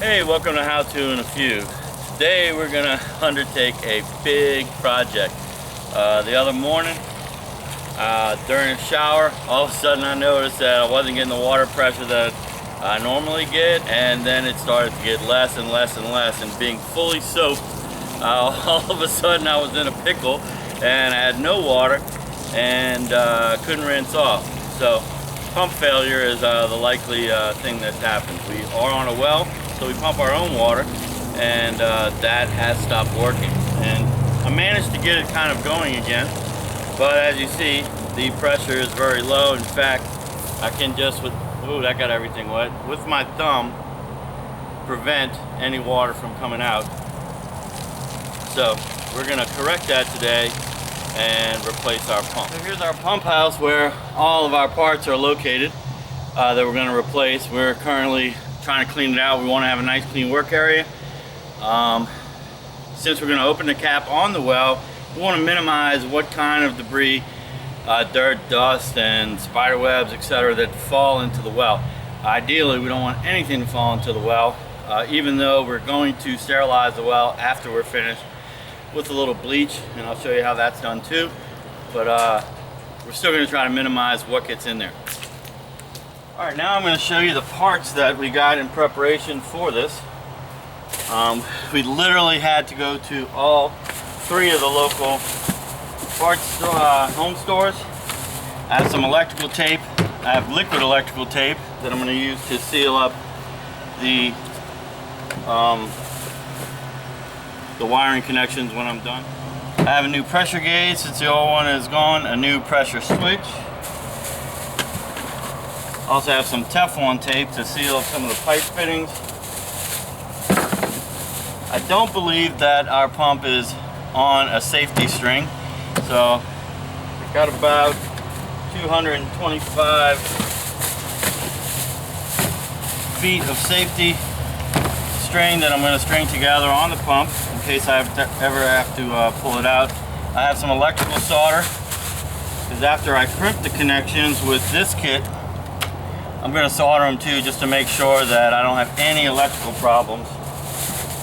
Hey, welcome to How To in a Few. Today we're going to undertake a big project. The other morning, during a shower, all of a sudden I noticed that I wasn't getting the water pressure that I normally get, and then it started to get less and less and less, and being fully soaked, all of a sudden I was in a pickle and I had no water and couldn't rinse off. So pump failure is the likely thing that's happened. We are on a well, so we pump our own water, and that has stopped working. And I managed to get it kind of going again, but as you see, the pressure is very low. In fact, I can just that got everything wet, with my thumb prevent any water from coming out. So we're going to correct that today and replace our pump. So here's our pump house where all of our parts are located that we're going to replace. We're currently trying to clean it out. We want to have a nice clean work area. Since we're going to open the cap on the well, we want to minimize what kind of debris, dirt, dust, and spider webs, etc. that fall into the well. Ideally, we don't want anything to fall into the well, even though we're going to sterilize the well after we're finished with a little bleach, and I'll show you how that's done too. But we're still going to try to minimize what gets in there. Alright, now I'm going to show you the parts that we got in preparation for this. We literally had to go to all three of the local parts home stores. I have some electrical tape. I have liquid electrical tape that I'm going to use to seal up the wiring connections when I'm done. I have a new pressure gauge since the old one is gone, a new pressure switch. Also have some Teflon tape to seal up some of the pipe fittings. I don't believe that our pump is on a safety string, so I've got about 225 feet of safety string that I'm going to string together on the pump in case I ever have to pull it out. I have some electrical solder, because after I crimp the connections with this kit, I'm going to solder them too, just to make sure that I don't have any electrical problems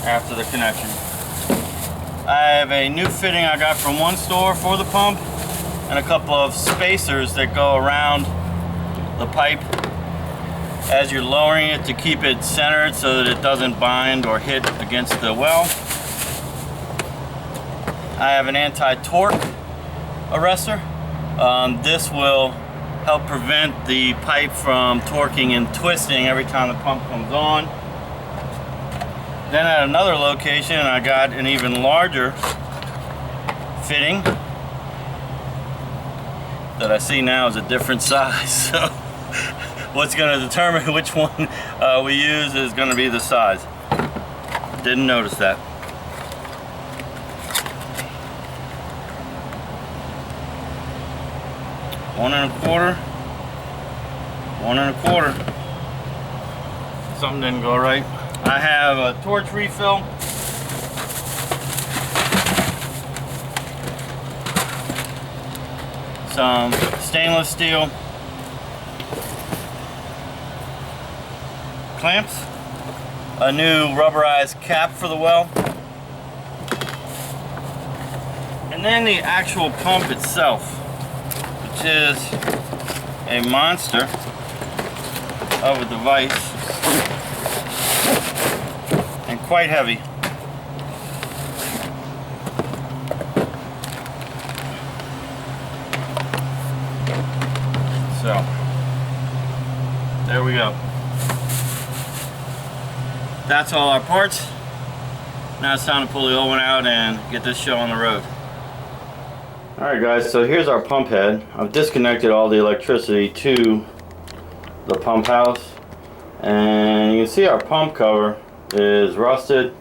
after the connection. I have a new fitting I got from one store for the pump, and a couple of spacers that go around the pipe as you're lowering it to keep it centered so that it doesn't bind or hit against the well. I have an anti-torque arrestor. This will help prevent the pipe from torquing and twisting every time the pump comes on. Then at another location, I got an even larger fitting that I see now is a different size. So what's going to determine which one we use is going to be the size. Didn't notice that. One and a quarter. Something didn't go right. I have a torch refill. Some stainless steel clamps. A new rubberized cap for the well. And then the actual pump itself, which is a monster of a device and quite heavy. So there we go. That's all our parts. Now it's time to pull the old one out and get this show on the road. Alright guys, so here's our pump head. I've disconnected all the electricity to the pump house, and you can see our pump cover is rusted.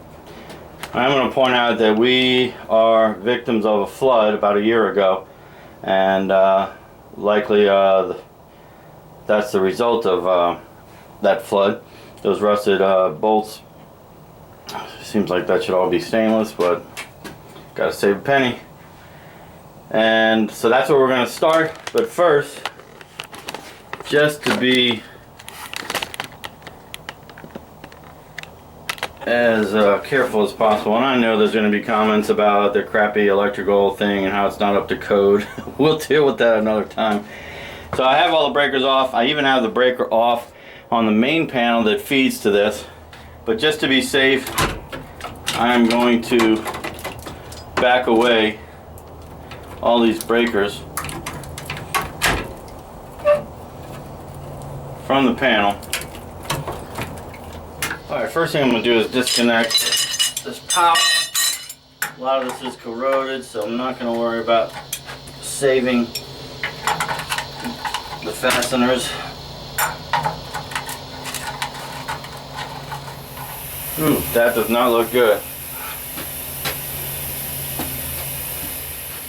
I'm going to point out that we are victims of a flood about a year ago, and likely that's the result of that flood. Those rusted bolts, seems like that should all be stainless, but gotta save a penny. And so that's where we're going to start, but first, just to be as careful as possible. And I know there's going to be comments about the crappy electrical thing and how it's not up to code. We'll deal with that another time. So I have all the breakers off. I even have the breaker off on the main panel that feeds to this. But just to be safe, I'm going to back away all these breakers from the panel. Alright, first thing I'm going to do is disconnect this power. A lot of this is corroded, so I'm not going to worry about saving the fasteners. Ooh, that does not look good.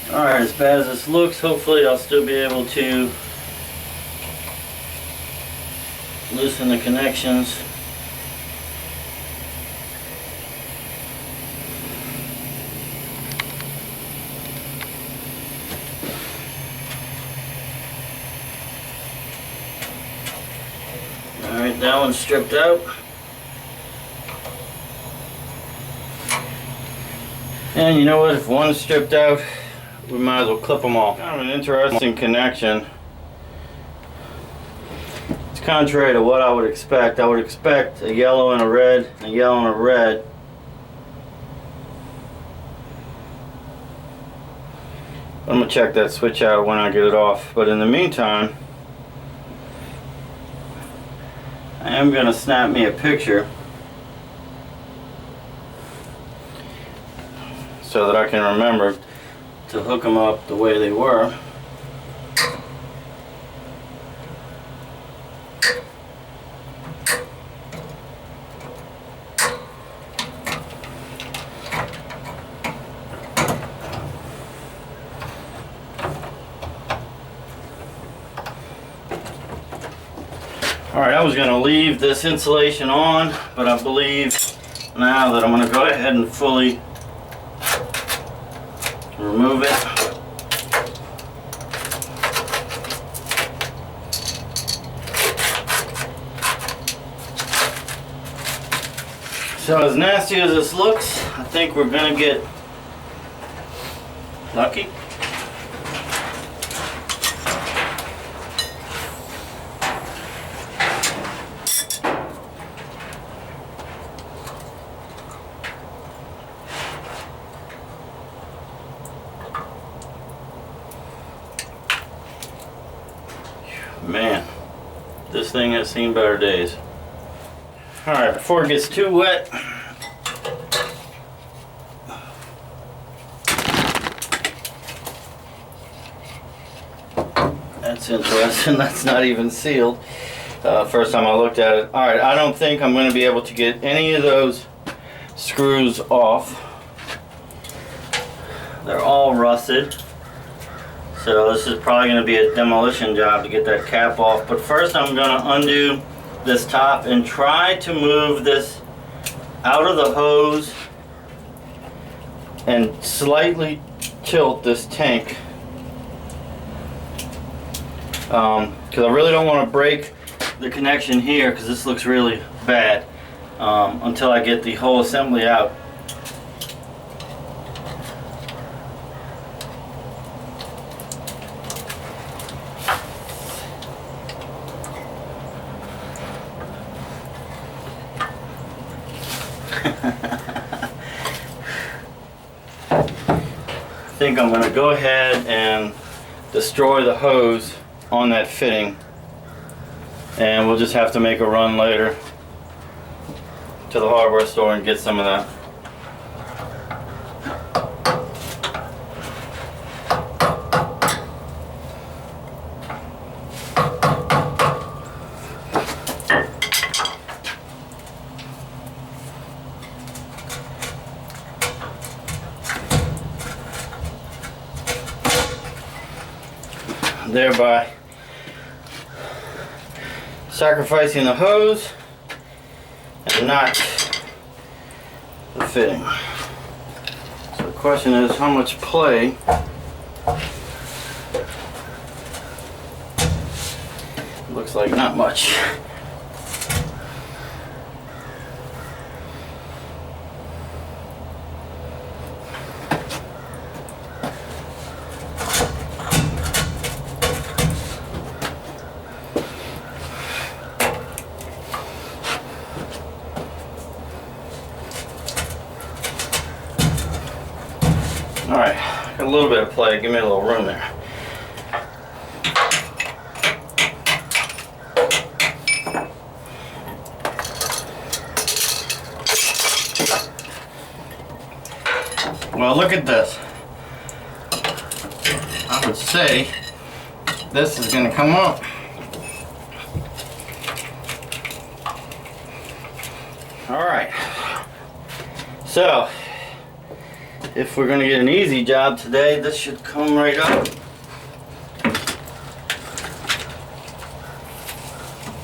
Alright, as bad as this looks, hopefully I'll still be able to loosen the connections. Alright, that one's stripped out. And you know what, if one's stripped out, we might as well clip them all. Kind of an interesting connection. It's contrary to what I would expect. I would expect a yellow and a red, a yellow and a red. I'm going to check that switch out when I get it off. But in the meantime, I am going to snap me a picture so that I can remember to hook them up the way they were. Alright, I was going to leave this insulation on, but I believe now that I'm going to go ahead and fully remove it. So as nasty as this looks, I think we're going to get lucky. Man, this thing has seen better days. Alright, before it gets too wet, that's interesting, that's not even sealed. First time I looked at it. Alright, I don't think I'm going to be able to get any of those screws off. They're all rusted. So this is probably going to be a demolition job to get that cap off. But first I'm going to undo this top and try to move this out of the hose and slightly tilt this tank. Because I really don't want to break the connection here because this looks really bad until I get the whole assembly out. I think I'm going to go ahead and destroy the hose on that fitting, and we'll just have to make a run later to the hardware store and get some of that. Thereby sacrificing the hose and not the fitting. So the question is, how much play looks like not much. a little bit of play. Give me a little room there. Well, look at this. I would say this is going to come up. Alright, so if we're going to get an easy job today, this should come right up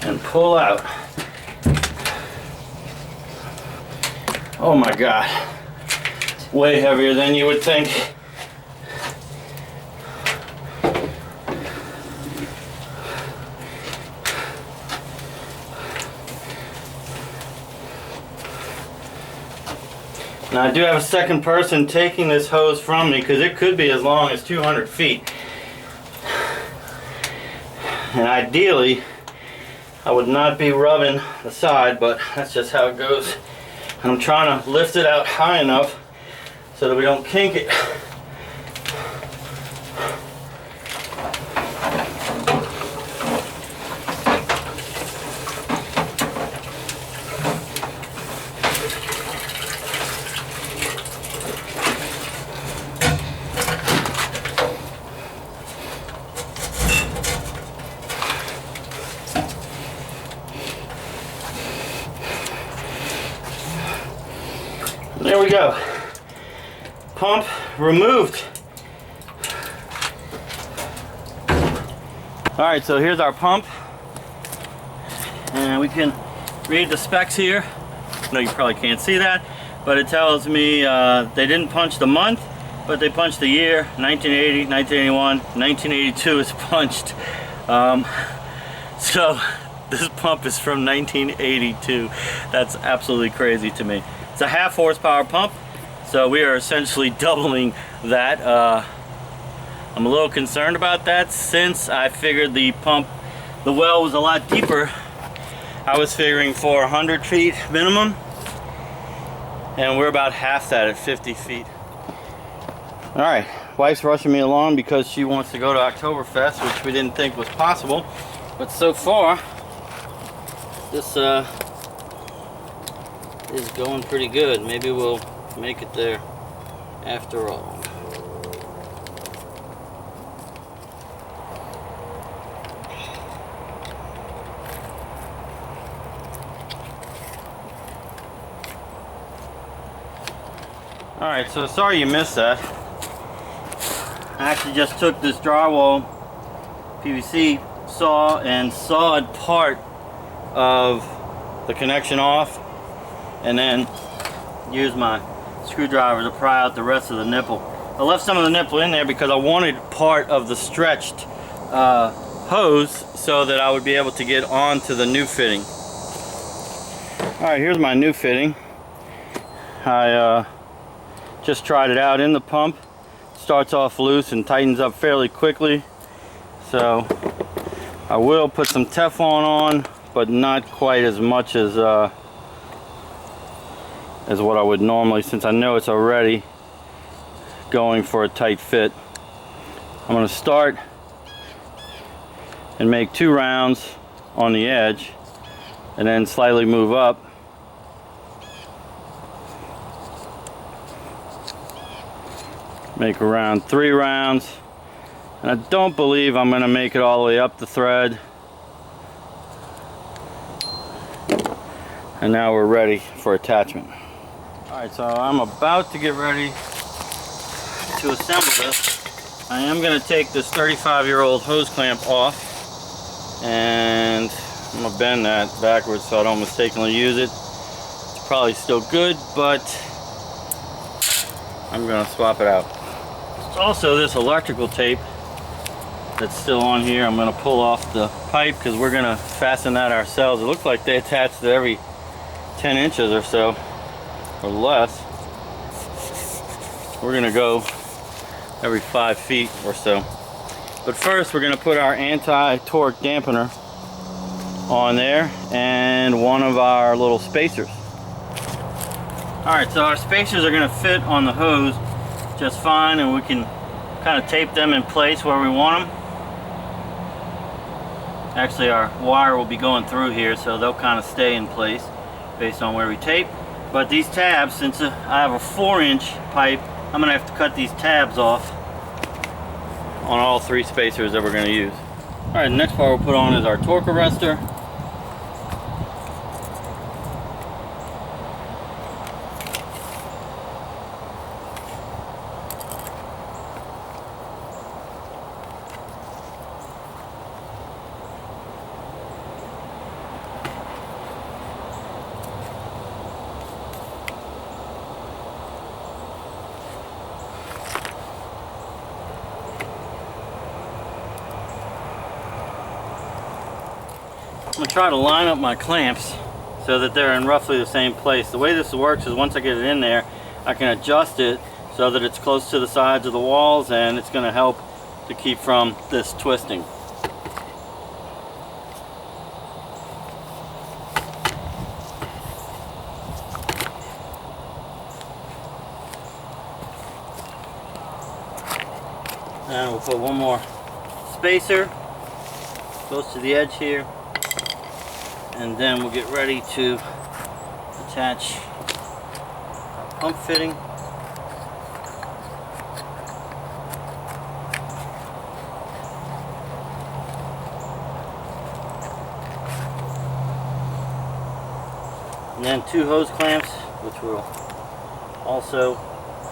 and pull out. Oh my God, way heavier than you would think. Now I do have a second person taking this hose from me because it could be as long as 200 feet. And ideally, I would not be rubbing the side, but that's just how it goes. And I'm trying to lift it out high enough so that we don't kink it. There we go. Pump removed. Alright, so here's our pump. And we can read the specs here. No, you probably can't see that, but it tells me they didn't punch the month, but they punched the year. 1980, 1981, 1982 is punched. So this pump is from 1982. That's absolutely crazy to me. It's a 1/2 horsepower pump, so we are essentially doubling that. I'm a little concerned about that since I figured the well was a lot deeper. I was figuring for 100 feet minimum, and we're about half that at 50 feet. All right, wife's rushing me along because she wants to go to Oktoberfest, which we didn't think was possible, but so far this is going pretty good. Maybe we'll make it there after all. Alright, so sorry you missed that. I actually just took this drywall PVC saw and sawed part of the connection off, and then use my screwdriver to pry out the rest of the nipple. I left some of the nipple in there because I wanted part of the stretched hose so that I would be able to get onto the new fitting. Alright, here's my new fitting. I just tried it out in the pump. Starts off loose and tightens up fairly quickly. So I will put some Teflon on, but not quite as much as what I would normally, since I know it's already going for a tight fit. I'm going to start and make 2 rounds on the edge and then slightly move up. Make around 3 rounds, and I don't believe I'm going to make it all the way up the thread. And now we're ready for attachment. Alright, so I'm about to get ready to assemble this. I am going to take this 35-year-old hose clamp off, and I'm going to bend that backwards so I don't mistakenly use it. It's probably still good, but I'm going to swap it out. There's also this electrical tape that's still on here. I'm going to pull off the pipe because we're going to fasten that ourselves. It looks like they attach to every 10 inches or so, or less. We're gonna go every 5 feet or so. But first we're gonna put our anti-torque dampener on there and one of our little spacers. Alright, so our spacers are gonna fit on the hose just fine, and we can kind of tape them in place where we want them. Actually, our wire will be going through here, so they'll kind of stay in place based on where we tape. But these tabs, since I have a 4-inch pipe, I'm going to have to cut these tabs off on all 3 spacers that we're going to use. Alright, the next part we'll put on is our torque arrestor. I'm going to try to line up my clamps so that they're in roughly the same place. The way this works is once I get it in there, I can adjust it so that it's close to the sides of the walls, and it's going to help to keep from this twisting. And we'll put one more spacer close to the edge here. And then we'll get ready to attach our pump fitting. And then 2 hose clamps, which will also,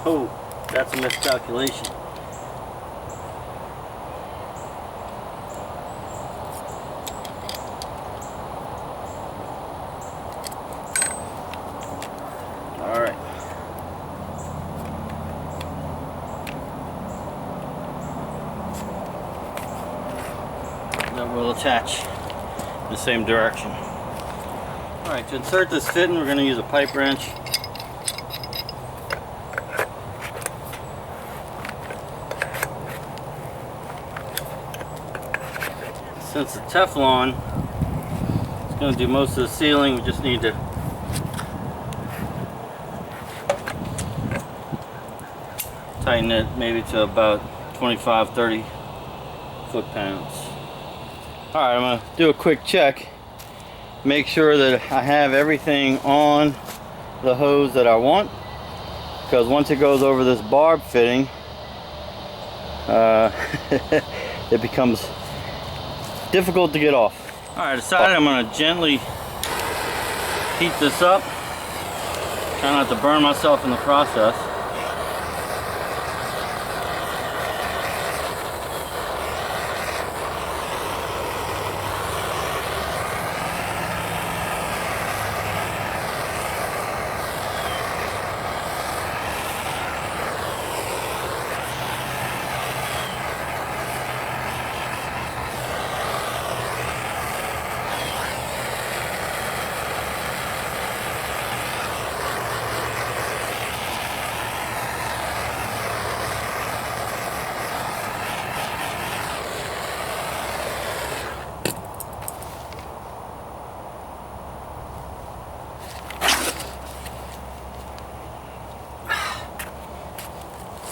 oh, that's a miscalculation. That will attach in the same direction. Alright, to insert this fitting, we're going to use a pipe wrench. Since the Teflon is going to do most of the sealing, we just need to tighten it maybe to about 25-30 foot-pounds. Alright, I'm going to do a quick check. Make sure that I have everything on the hose that I want. Because once it goes over this barb fitting, it becomes difficult to get off. Alright, I decided I'm going to gently heat this up. Try not to burn myself in the process.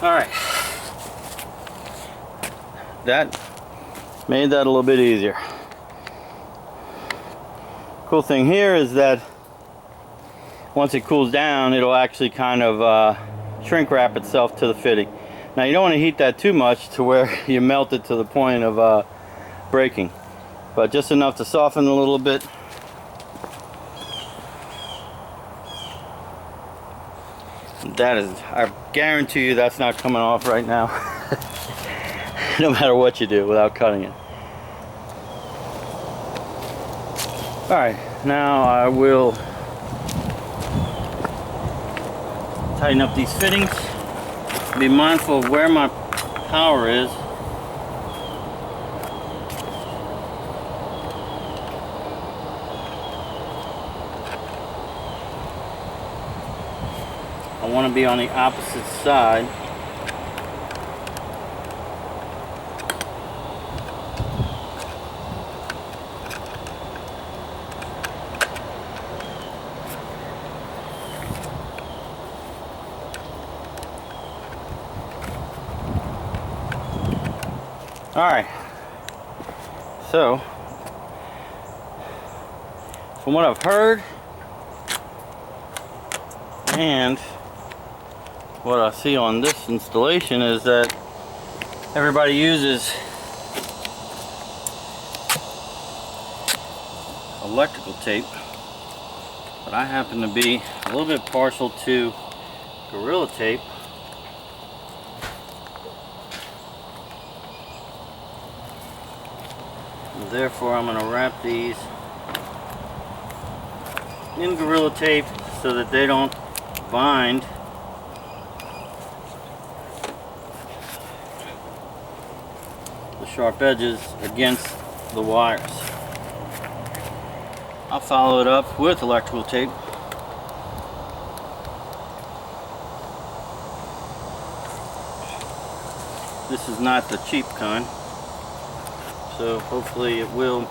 Alright, that made that a little bit easier. Cool thing here is that once it cools down, it'll actually kind of shrink wrap itself to the fitting. Now you don't want to heat that too much to where you melt it to the point of breaking, but just enough to soften a little bit. That is, I guarantee you that's not coming off right now. No matter what you do without cutting it. Alright, now I will tighten up these fittings. Be mindful of where my power is. I want to be on the opposite side. Alright, so from what I've heard and what I see on this installation is that everybody uses electrical tape, but I happen to be a little bit partial to Gorilla Tape. And therefore I'm going to wrap these in Gorilla Tape so that they don't bind the sharp edges against the wires. I'll follow it up with electrical tape. This is not the cheap kind, so hopefully it will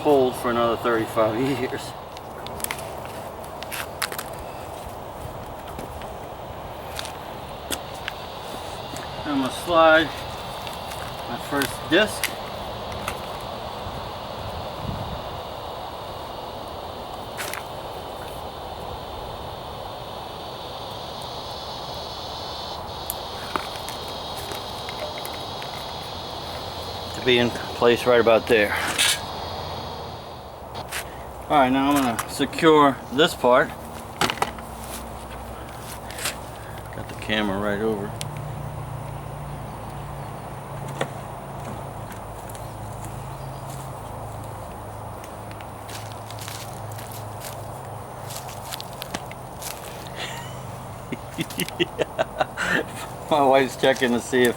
hold for another 35 years. I'm going to slide my first disc. To be in place right about there. Alright, now I'm going to secure this part. Got the camera right over. My wife's checking to see if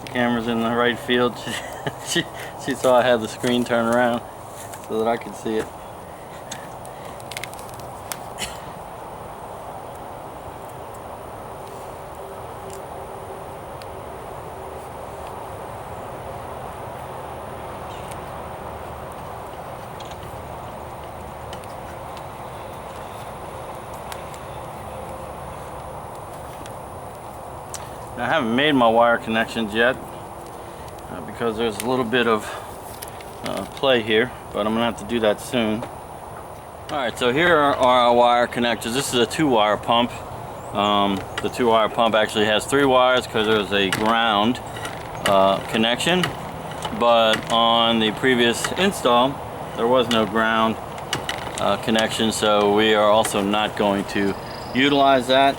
the camera's in the right field. She saw I had the screen turned around so that I could see it. I haven't made my wire connections yet because there's a little bit of play here, but I'm gonna have to do that soon. Alright, so here are our wire connectors. This is a 2-wire pump. The 2-wire pump actually has 3 wires because there's a ground connection, but on the previous install there was no ground connection, so we are also not going to utilize that.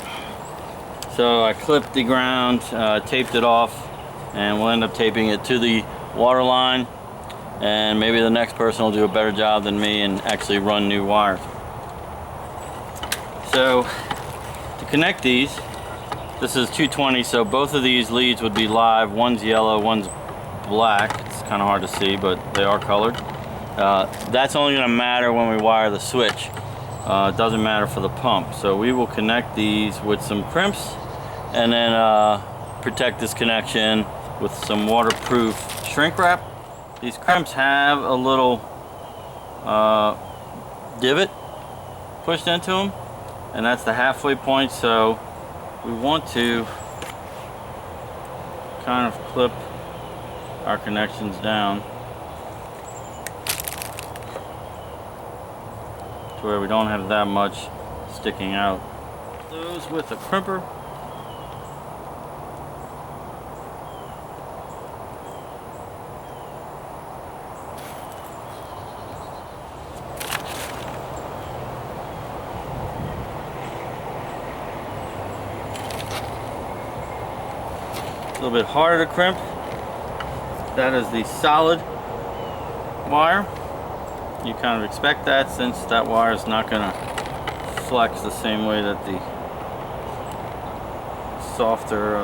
So I clipped the ground, taped it off, and we'll end up taping it to the water line, and maybe the next person will do a better job than me and actually run new wires. So to connect these, this is 220, so both of these leads would be live. One's yellow, one's black. It's kind of hard to see, but they are colored. That's only going to matter when we wire the switch. It doesn't matter for the pump. So we will connect these with some crimps and then protect this connection with some waterproof shrink wrap. These crimps have a little divot pushed into them, and that's the halfway point, so we want to kind of clip our connections down to where we don't have that much sticking out. Those with a crimper. A little bit harder to crimp. That is the solid wire. You kind of expect that since that wire is not going to flex the same way that the softer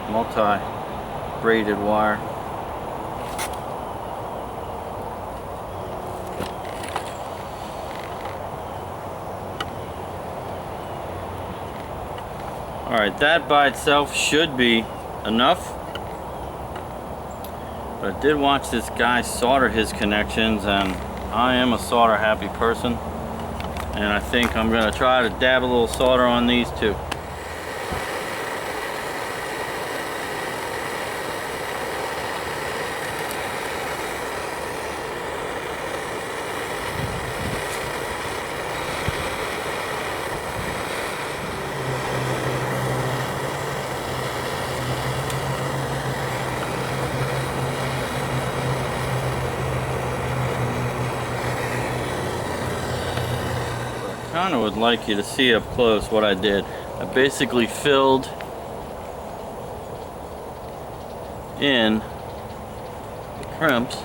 multi-braided wire. Alright, that by itself should be enough. But I did watch this guy solder his connections, and I am a solder happy person, And I think I'm going to try to dab a little solder on these too. I kind of would like you to see up close what I did. I basically filled in the crimps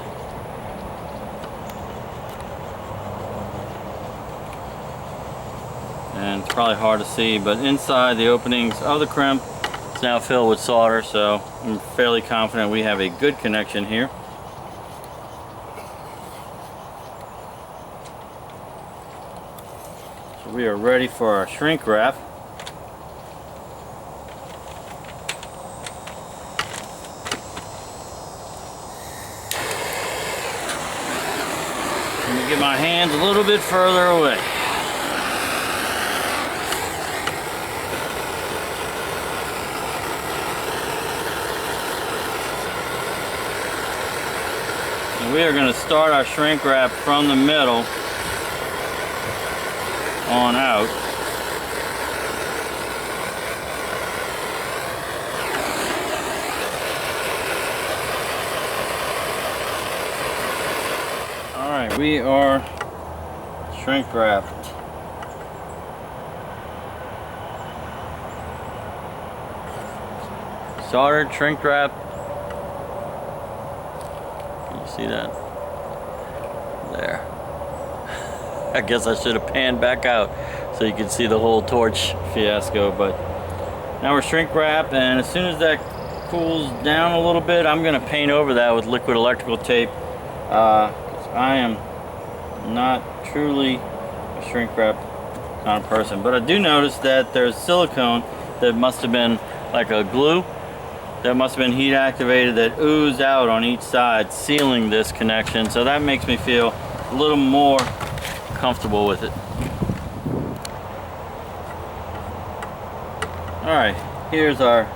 and it's probably hard to see, but inside the openings of the crimp it's now filled with solder, so I'm fairly confident we have a good connection here. We are ready for our shrink wrap. Let me get my hands a little bit further away. And we are going to start our shrink wrap from the middle on out. Alright, we are shrink wrapped. Soldered, shrink wrap. Can you see that? There. I guess I should have panned back out so you can see the whole torch fiasco, but now we're shrink wrap, and as soon as that cools down a little bit, I'm going to paint over that with liquid electrical tape. 'Cause I am not truly a shrink wrap kind of person, but I do notice that there's silicone that must have been like a glue that must have been heat activated that oozed out on each side, sealing this connection, so that makes me feel a little more comfortable with it. Alright, here's our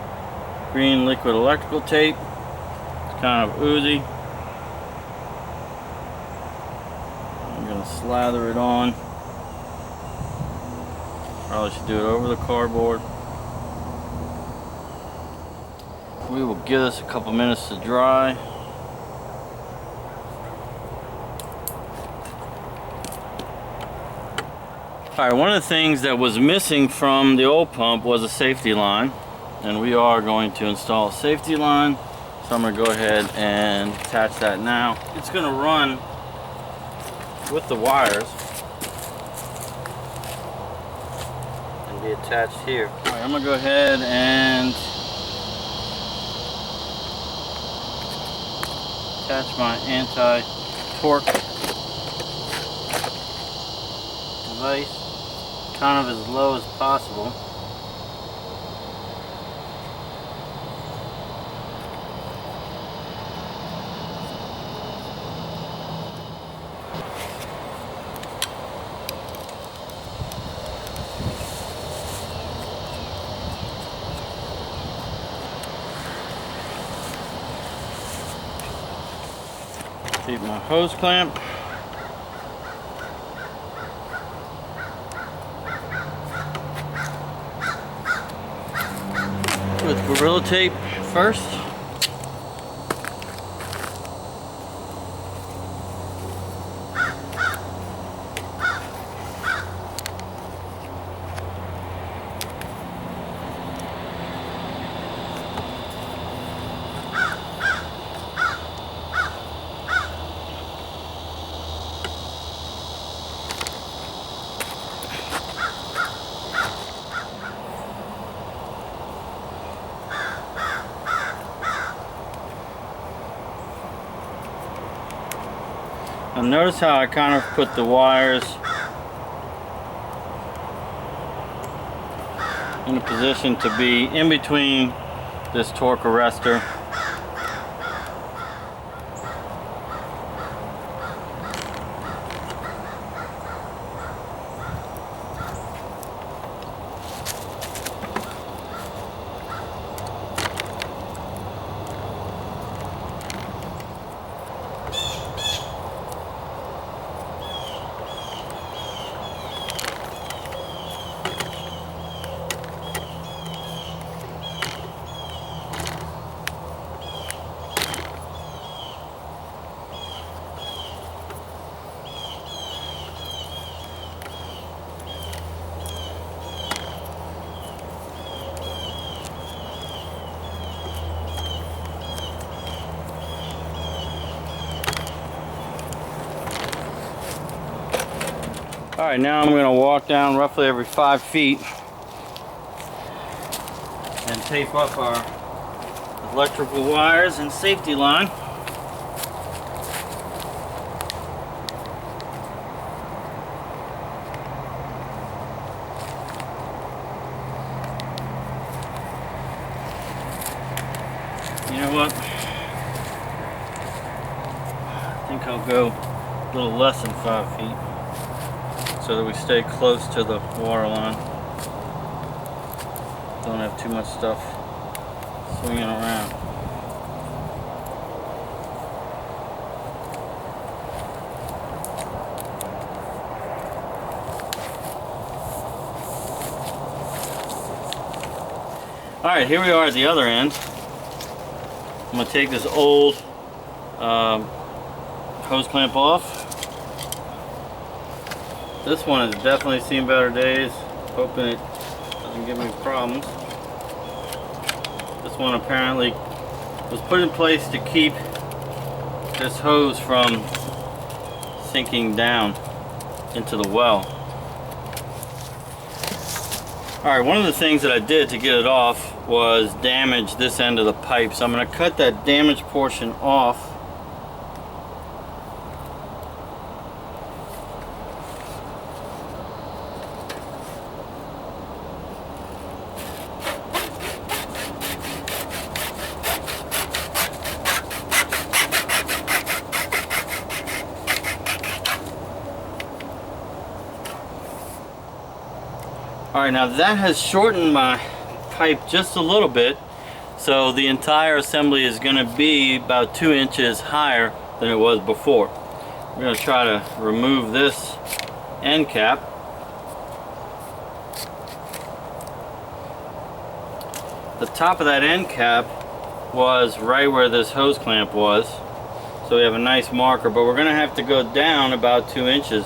green liquid electrical tape. It's kind of oozy. I'm going to slather it on. Probably should do it over the cardboard. We will give this a couple minutes to dry. Alright, one of the things that was missing from the old pump was a safety line, and we are going to install a safety line, so I'm going to go ahead and attach that now. It's going to run with the wires and be attached here. Alright, I'm going to go ahead and attach my anti-torque device kind of as low as possible. Keep my hose clamp. With Gorilla Tape first. Now notice how I kind of put the wires in a position to be in between this torque arrestor Alright, now I'm going to walk down roughly every 5 feet and tape up our electrical wires and safety line. You know what? I think I'll go a little less than 5 feet so that we stay close to the water line. Don't have too much stuff swinging around. Alright, here we are at the other end. I'm going to take this old hose clamp off. This one has definitely seen better days. Hoping it doesn't give me problems. This one apparently was put in place to keep this hose from sinking down into the well. Alright, one of the things that I did to get it off was damage this end of the pipe. So I'm going to cut that damaged portion off. Alright, now that has shortened my pipe just a little bit, so the entire assembly is going to be about 2 inches higher than it was before. We're going to try to remove this end cap. The top of that end cap was right where this hose clamp was, so we have a nice marker, but we're going to have to go down about 2 inches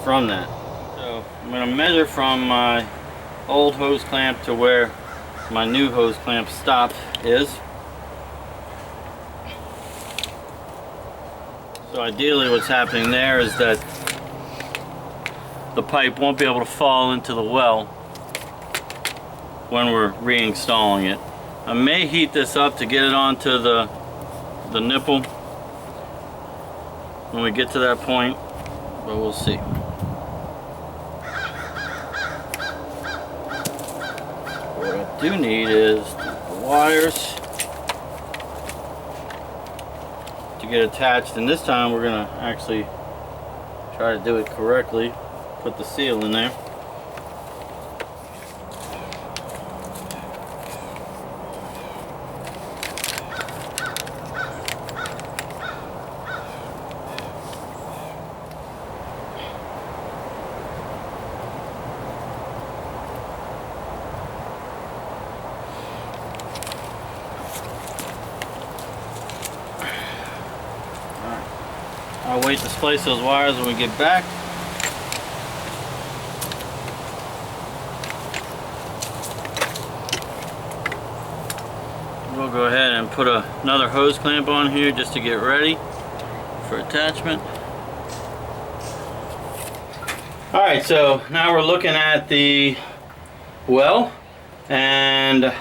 from that. So I'm going to measure from my old hose clamp to where my new hose clamp stop is. So ideally what's happening there is that the pipe won't be able to fall into the well when we're reinstalling it. I may heat this up to get it onto the nipple when we get to that point, but we'll see. What I do need is the wires to get attached, and this time we're going to actually try to do it correctly. Put the seal in there. I'll wait to splice those wires when we get back. We'll go ahead and put another hose clamp on here just to get ready for attachment. Alright, so now we're looking at the well, and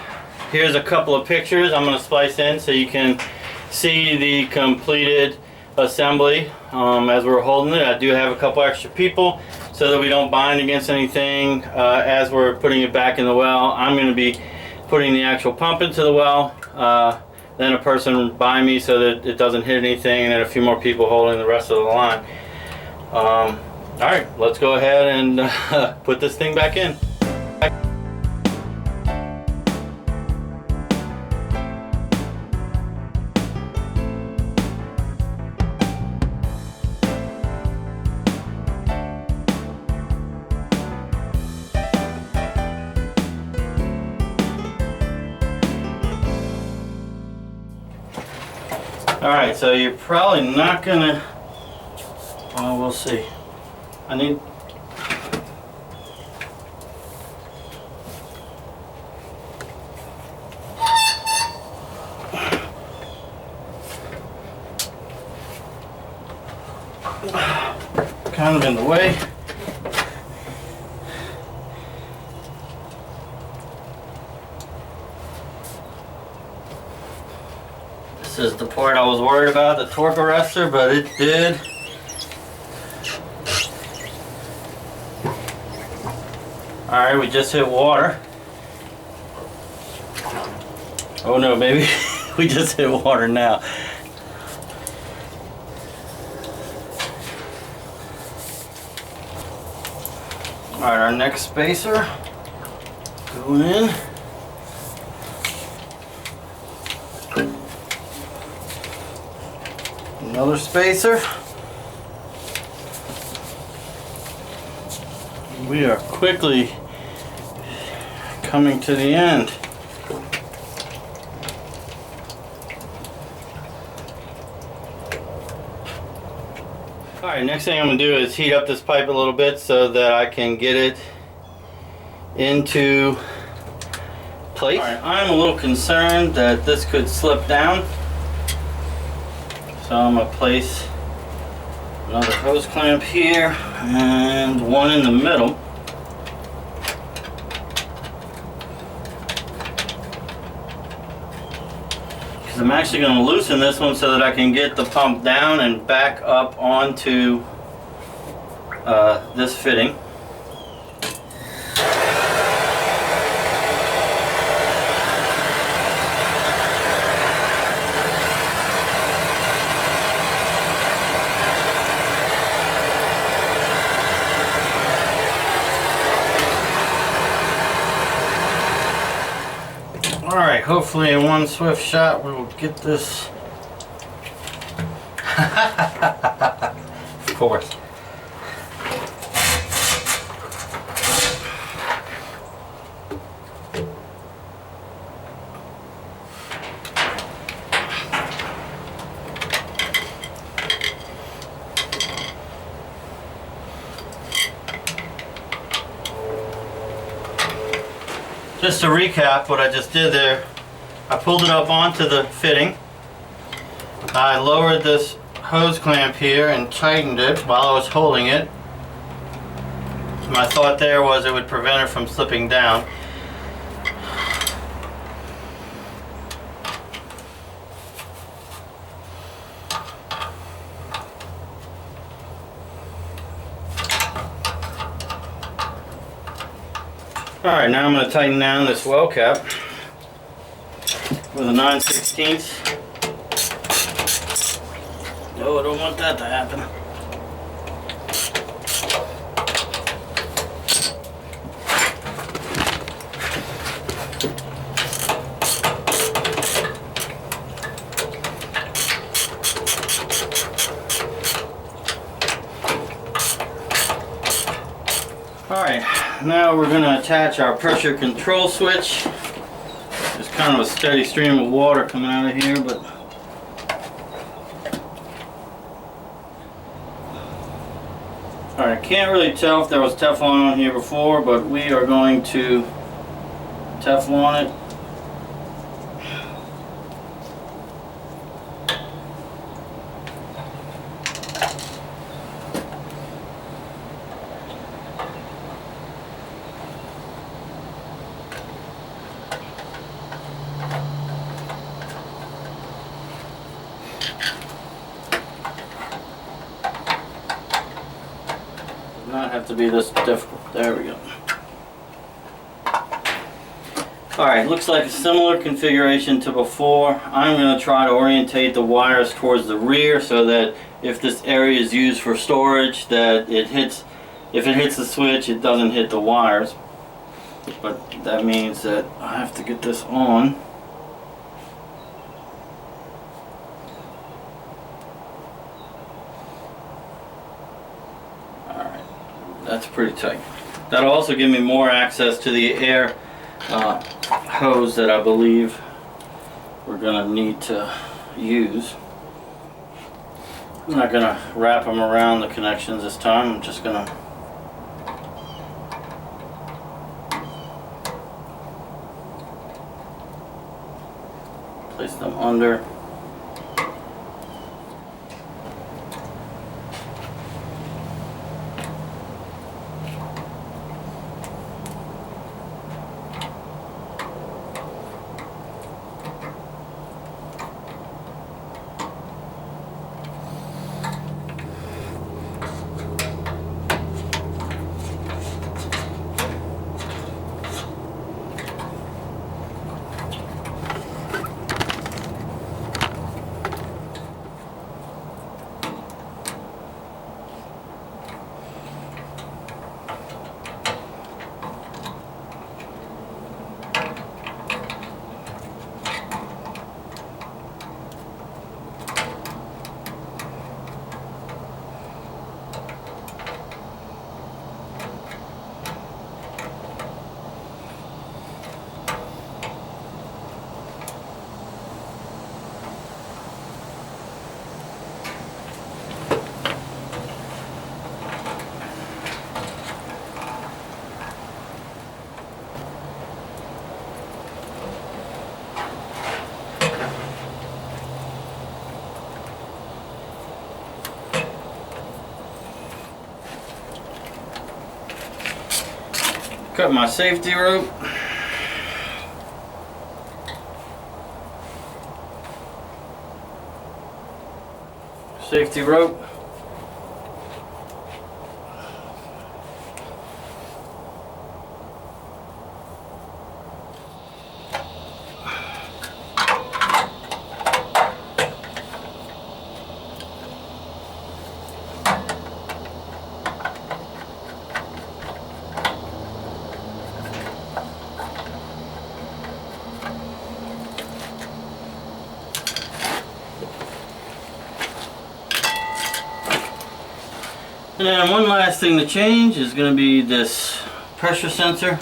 here's a couple of pictures I'm going to splice in so you can see the completed assembly as we're holding it. I do have a couple extra people so that we don't bind against anything as we're putting it back in the well. I'm going to be putting the actual pump into the well, then a person by me so that it doesn't hit anything, and then a few more people holding the rest of the line. Alright, let's go ahead and put this thing back in. Alright, so you're probably not gonna, well, we'll see. I need, kind of in the way. This is the part I was worried about, the torque arrestor, but it did. Alright, we just hit water. Oh no, baby. We just hit water now. Alright, our next spacer. Going in. Another spacer. We are quickly coming to the end. Alright, next thing I'm going to do is heat up this pipe a little bit so that I can get it into place. Alright, I'm a little concerned that this could slip down. So I'm going to place another hose clamp here and one in the middle. Because I'm actually going to loosen this one so that I can get the pump down and back up onto this fitting. Alright, hopefully in one swift shot we will get this. Of course. Just to recap what I just did there, I pulled it up onto the fitting. I lowered this hose clamp here and tightened it while I was holding it. My thought there was it would prevent it from slipping down. Alright, now I'm going to tighten down this well cap with a 9/16. No, I don't want that to happen. Alright, now we're going to attach our pressure control switch. There's kind of a steady stream of water coming out of here, but alright, can't really tell if there was Teflon on here before, but we are going to Teflon it. Not have to be this difficult. There we go. Alright, looks like a similar configuration to before. I'm going to try to orientate the wires towards the rear so that if this area is used for storage, that if it hits the switch, it doesn't hit the wires. But that means that I have to get this on. That's pretty tight. That'll also give me more access to the air hose that I believe we're going to need to use. I'm not going to wrap them around the connections this time. I'm just going to place them under. Cut my safety rope. Safety rope. And then one last thing to change is going to be this pressure sensor.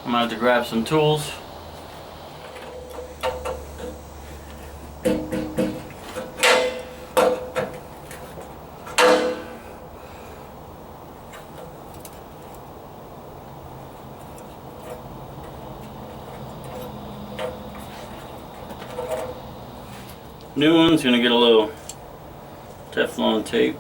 I'm going to have to grab some tools. New one's going to get a little Teflon tape.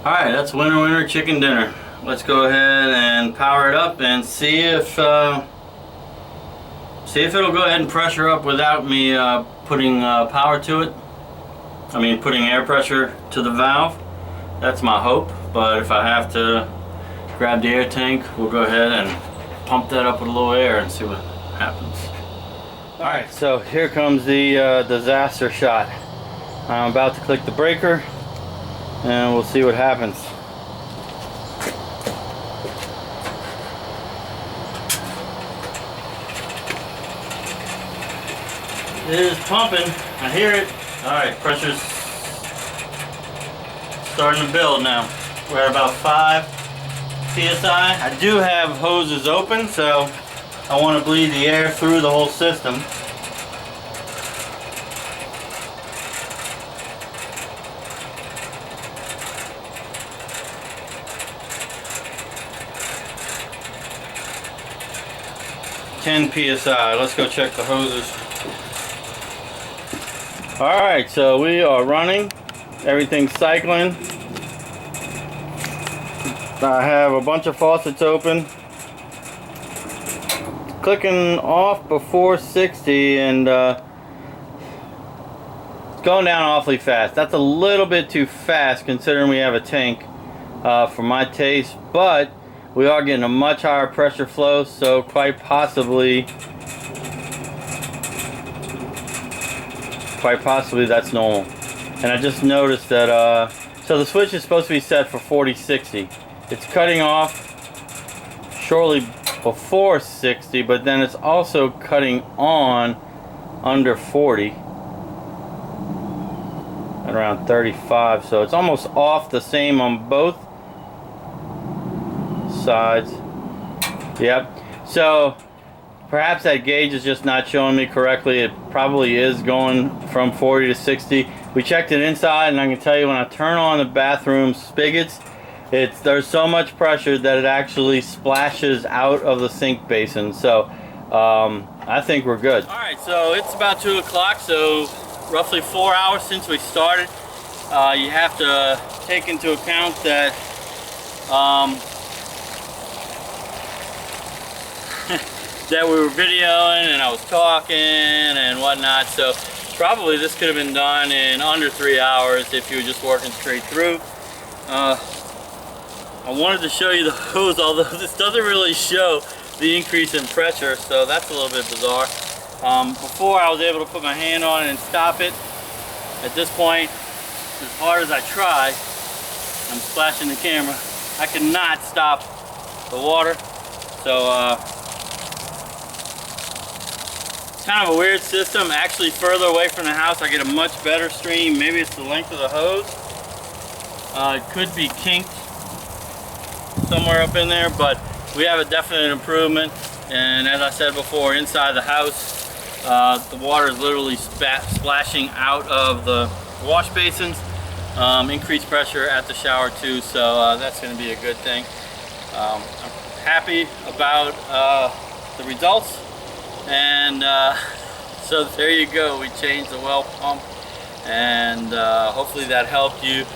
Alright, that's winner chicken dinner. Let's go ahead and power it up and see if it'll go ahead and pressure up without me putting power to it. I mean putting air pressure to the valve. That's my hope, but if I have to grab the air tank, we'll go ahead and pump that up with a little air and see what happens. Alright, so here comes the disaster shot. I'm about to click the breaker and we'll see what happens. It is pumping. I hear it. Alright, pressure's starting to build now. We're at about 5 psi. I do have hoses open, so I want to bleed the air through the whole system. PSI. Let's go check the hoses. Alright, so we are running. Everything's cycling. I have a bunch of faucets open. Clicking off before 60 and it's going down awfully fast. That's a little bit too fast considering we have a tank for my taste, but we are getting a much higher pressure flow, so quite possibly that's normal. And I just noticed that so the switch is supposed to be set for 40-60. It's cutting off shortly before 60, but then it's also cutting on under 40 at around 35, so it's almost off the same on both sides. Yep. So perhaps that gauge is just not showing me correctly. It probably is going from 40 to 60. We checked it inside, and I can tell you when I turn on the bathroom spigots, there's so much pressure that it actually splashes out of the sink basin. So I think we're good. All right, so it's about 2 o'clock, so roughly 4 hours since we started. You have to take into account that that we were videoing and I was talking and whatnot, so probably this could have been done in under 3 hours if you were just working straight through. I wanted to show you the hose, although this doesn't really show the increase in pressure, so that's a little bit bizarre. Before I was able to put my hand on it and stop it. At this point, as hard as I try, I'm splashing the camera, I cannot stop the water. So it's kind of a weird system. Actually, further away from the house, I get a much better stream. Maybe it's the length of the hose. It could be kinked somewhere up in there, but we have a definite improvement. And as I said before, inside the house, The water is literally splashing out of the wash basins. Increased pressure at the shower too, so that's going to be a good thing. I'm happy about the results, and so there you go. We changed the well pump, and hopefully that helped you.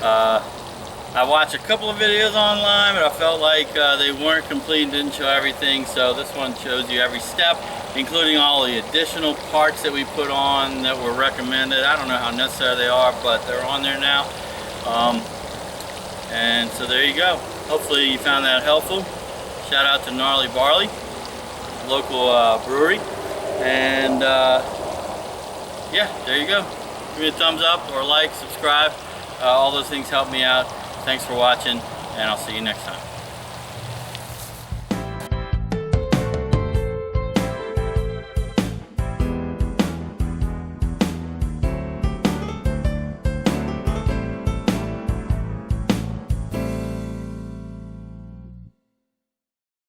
I watched a couple of videos online, but I felt like they weren't complete and didn't show everything, so this one shows you every step, including all the additional parts that we put on that were recommended. I don't know how necessary they are, but they're on there now. And so there you go. Hopefully you found that helpful. Shout out to Gnarly Barley, local brewery. And yeah, there you go. Give me a thumbs up or like, subscribe. All those things help me out. Thanks for watching, and I'll see you next time.